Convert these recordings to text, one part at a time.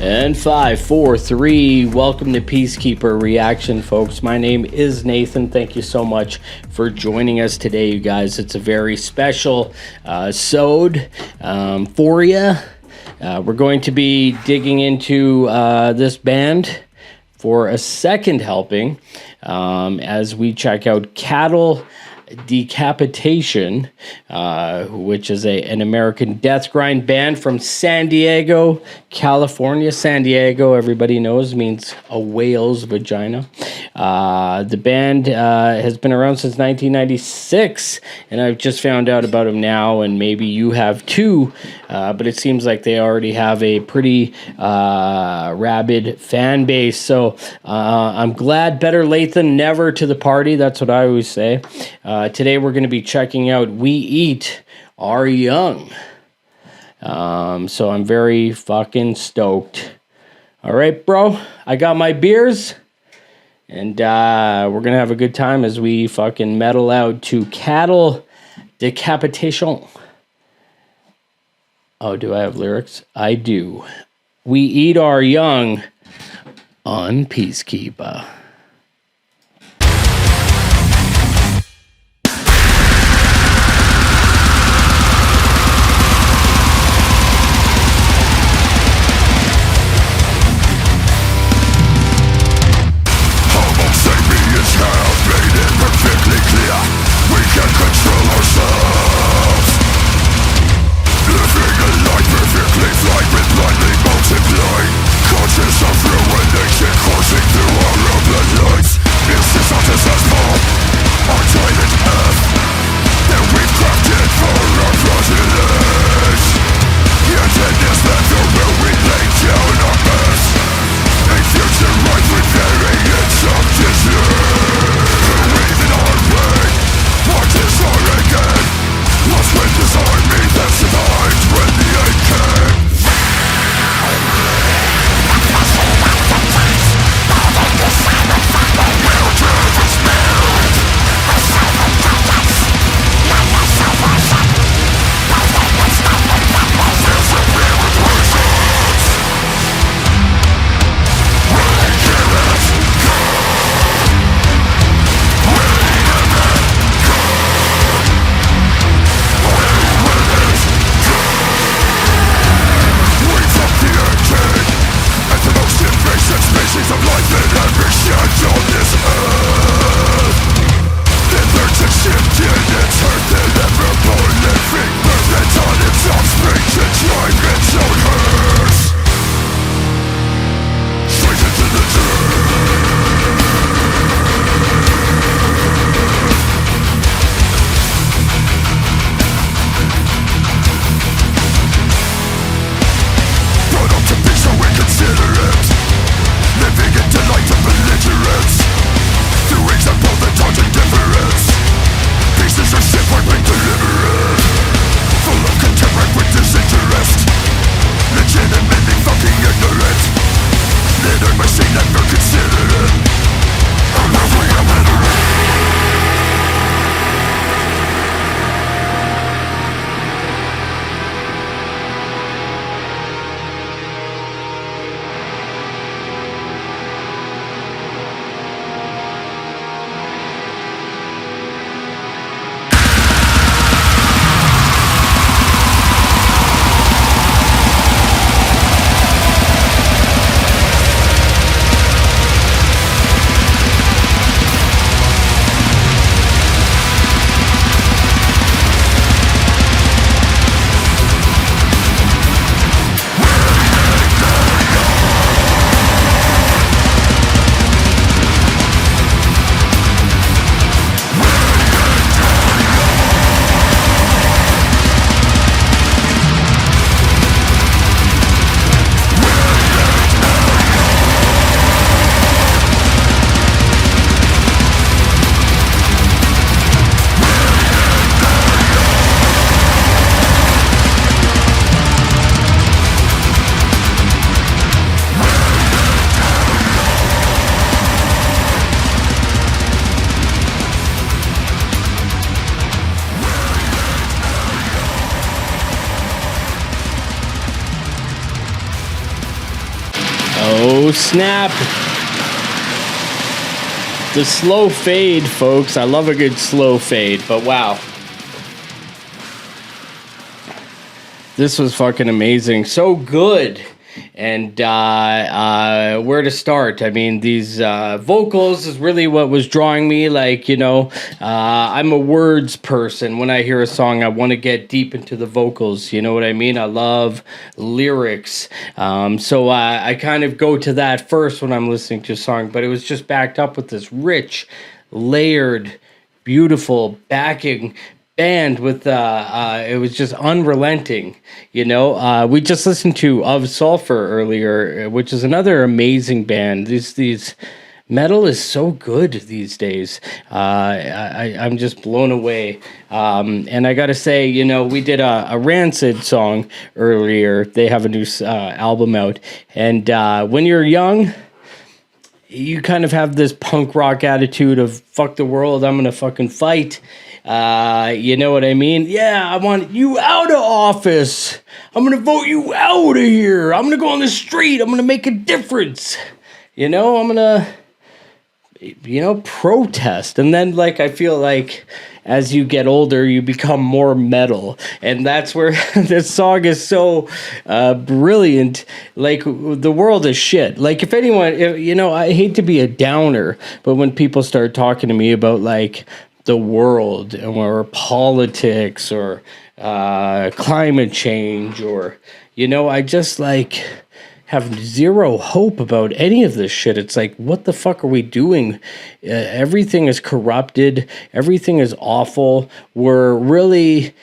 And 5, 4, 3. Welcome to PeaceKeeper Reaction, folks. My name is Nathan. Thank you so much for joining us today, you guys. It's a very special sode for you. We're going to be digging into this band for a second helping as we check out Cattle Decapitation, which is an American death grind band from San Diego, California. San Diego, everybody knows, means a whale's vagina. The band has been around since 1996, and I've just found out about them now, and maybe you have too, but it seems like they already have a pretty rabid fan base, so I'm glad better late than never to the party. That's what I always say. Today we're going to be checking out We Eat Our Young. So I'm very fucking stoked. All right, bro. I got my beers. And we're going to have a good time as we fucking metal out to Cattle Decapitation. Oh, do I have lyrics? I do. We Eat Our Young on PeaceKeeper. Conscious of ruination coursing through our blood. Oh, snap. The slow fade, folks. I love a good slow fade, but wow. This was fucking amazing. So good. And where to start? I mean, these vocals is really what was drawing me. Like, I'm a words person. When I hear a song, I want to get deep into the vocals. You know what I mean? I love lyrics. So I kind of go to that first when I'm listening to a song. But it was just backed up with this rich, layered, beautiful backing band with it was just unrelenting. We just listened to Of Sulfur earlier, which is another amazing band. These metal is so good these days. I'm just blown away. And I gotta say, we did a Rancid song earlier. They have a new album out, and when you're young, you kind of have this punk rock attitude of fuck the world, I'm gonna fucking fight. You know what I mean? Yeah, I want you out of office. I'm gonna vote you out of here. I'm gonna go on the street. I'm gonna make a difference. I'm gonna, protest. And then, I feel like as you get older, you become more metal. And that's where this song is so brilliant. Like, the world is shit. Like, if anyone, I hate to be a downer, but when people start talking to me about, the world or politics or climate change or, I just have zero hope about any of this shit. It's like, what the fuck are we doing? Everything is corrupted. Everything is awful. We're really,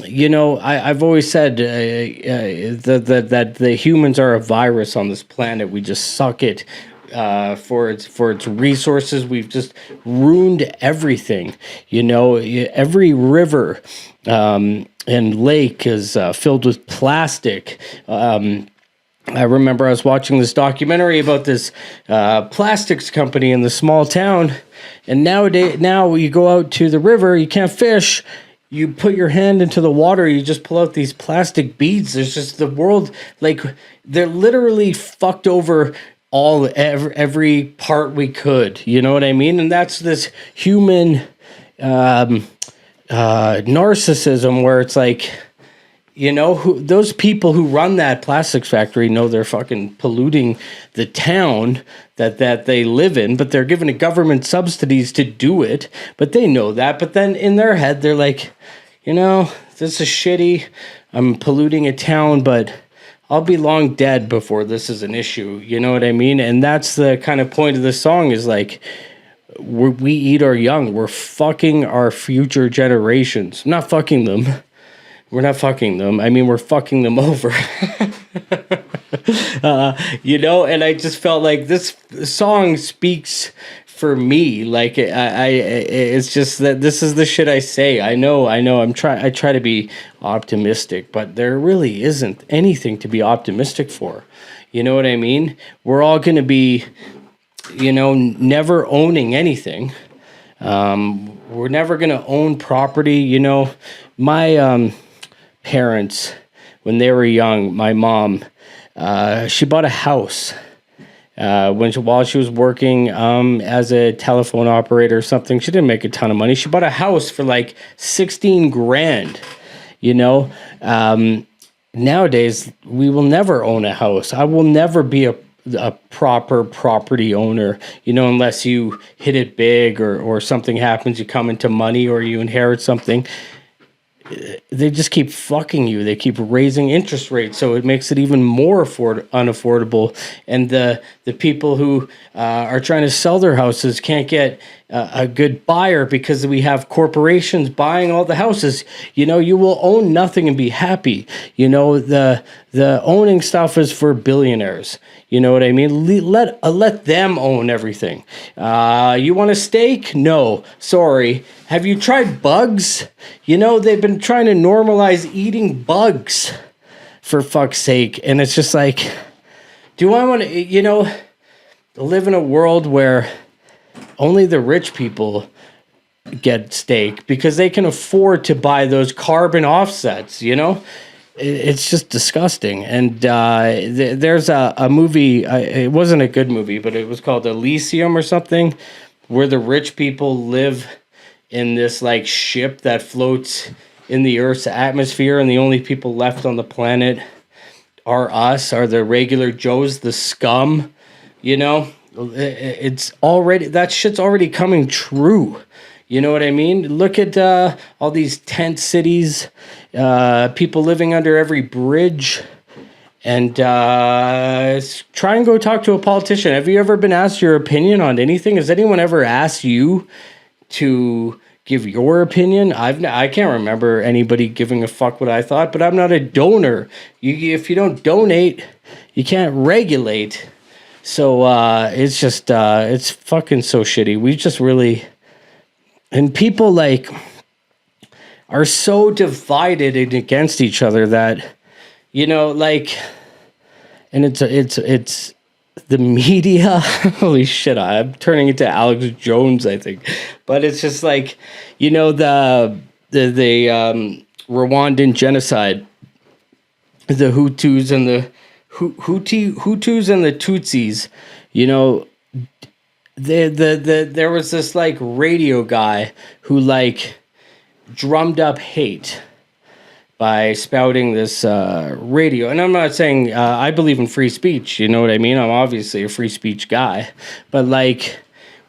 I've always said that the humans are a virus on this planet. We just suck it. For its resources. We've just ruined everything. Every river and lake is filled with plastic. I remember I was watching this documentary about this plastics company in the small town, and now you go out to the river, you can't fish. You put your hand into the water, you just pull out these plastic beads. There's just the world, they're literally fucked over every part we could, you know what I mean? And that's this human narcissism where it's like, those people who run that plastics factory know they're fucking polluting the town that they live in, but they're given government subsidies to do it, but they know that. But then in their head, they're like, this is shitty. I'm polluting a town, but I'll be long dead before this is an issue. You know what I mean? And that's the kind of point of the song is we eat our young. We're fucking our future generations. Not fucking them. We're not fucking them. I mean, we're fucking them over. And I just felt like this song speaks for me. It's just that this is the shit I say. I know. I try to be optimistic, but there really isn't anything to be optimistic for. You know what I mean? We're all going to be, never owning anything. We're never going to own property. My parents, when they were young, my mom, she bought a house. While she was working as a telephone operator or something. She didn't make a ton of money. She bought a house for $16,000. Nowadays we will never own a house. I will never be a proper property owner, unless you hit it big or something happens, you come into money or you inherit something. They just keep fucking you. They keep raising interest rates, so it makes it even more unaffordable. And the people who are trying to sell their houses can't get a good buyer because we have corporations buying all the houses. You will own nothing and be happy. The owning stuff is for billionaires. You know what I mean? Let them own everything. You want a steak? No, sorry. Have you tried bugs? They've been trying to normalize eating bugs, for fuck's sake. And it's just like, do I want to, live in a world where only the rich people get steak because they can afford to buy those carbon offsets, it's just disgusting. And there's a movie, it wasn't a good movie, but it was called Elysium or something, where the rich people live in this like ship that floats in the Earth's atmosphere, and the only people left on the planet are us, are the regular Joes, the scum, you know? It's already, that shit's already coming true. You know what I mean? Look at all these tent cities, people living under every bridge, and try and go talk to a politician. Have you ever been asked your opinion on anything? Has anyone ever asked you to give your opinion? I can't remember anybody giving a fuck what I thought, but I'm not a donor. If you don't donate, you can't regulate. So it's just it's fucking so shitty. We just really, and people like are so divided and against each other that, you know, like, and it's the media. Holy shit, I'm turning into Alex Jones, I think. But it's just like, you know, the Rwandan genocide, the Hutus and the Hutus and the Tutsis, you know, there was this like radio guy who like drummed up hate by spouting this radio. And I'm not saying I believe in free speech, you know what I mean? I'm obviously a free speech guy, but like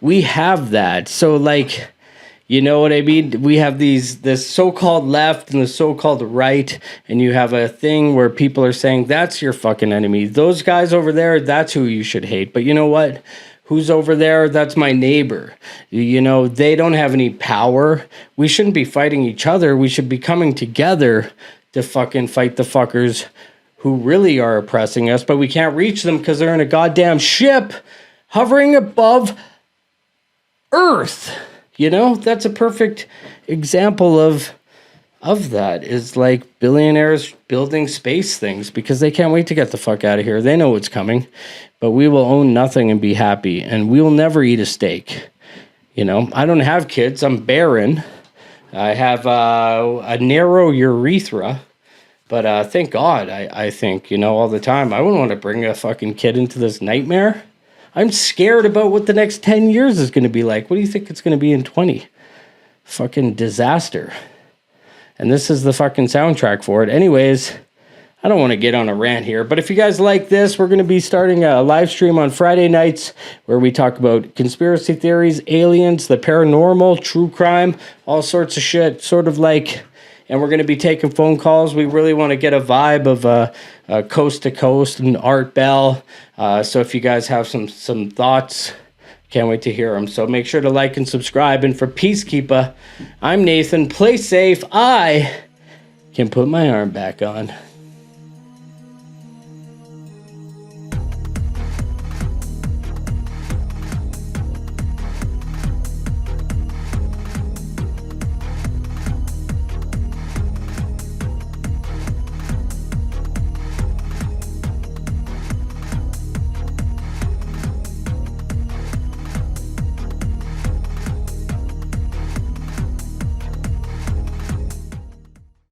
we have that. So like, you know what I mean? We have this so-called left and the so-called right, and you have a thing where people are saying, that's your fucking enemy. Those guys over there, that's who you should hate. But you know what? Who's over there? That's my neighbor. You know, they don't have any power. We shouldn't be fighting each other. We should be coming together to fucking fight the fuckers who really are oppressing us, but we can't reach them because they're in a goddamn ship hovering above Earth. You know, that's a perfect example of that, is like billionaires building space things because they can't wait to get the fuck out of here. They know what's coming, but we will own nothing and be happy, and we will never eat a steak. You know, I don't have kids. I'm barren. I have a narrow urethra, but thank God, I think, you know, all the time, I wouldn't want to bring a fucking kid into this nightmare. I'm scared about what the next 10 years is going to be like. What do you think it's going to be in 20? Fucking disaster. And this is the fucking soundtrack for it. Anyways, I don't want to get on a rant here, but if you guys like this, we're going to be starting a live stream on Friday nights where we talk about conspiracy theories, aliens, the paranormal, true crime, all sorts of shit, sort of like, and we're going to be taking phone calls. We really want to get a vibe of Coast to Coast and Art Bell. So if you guys have some thoughts, can't wait to hear them. So make sure to like and subscribe. And for PeaceKeeper, I'm Nathan. Play safe. I can put my arm back on.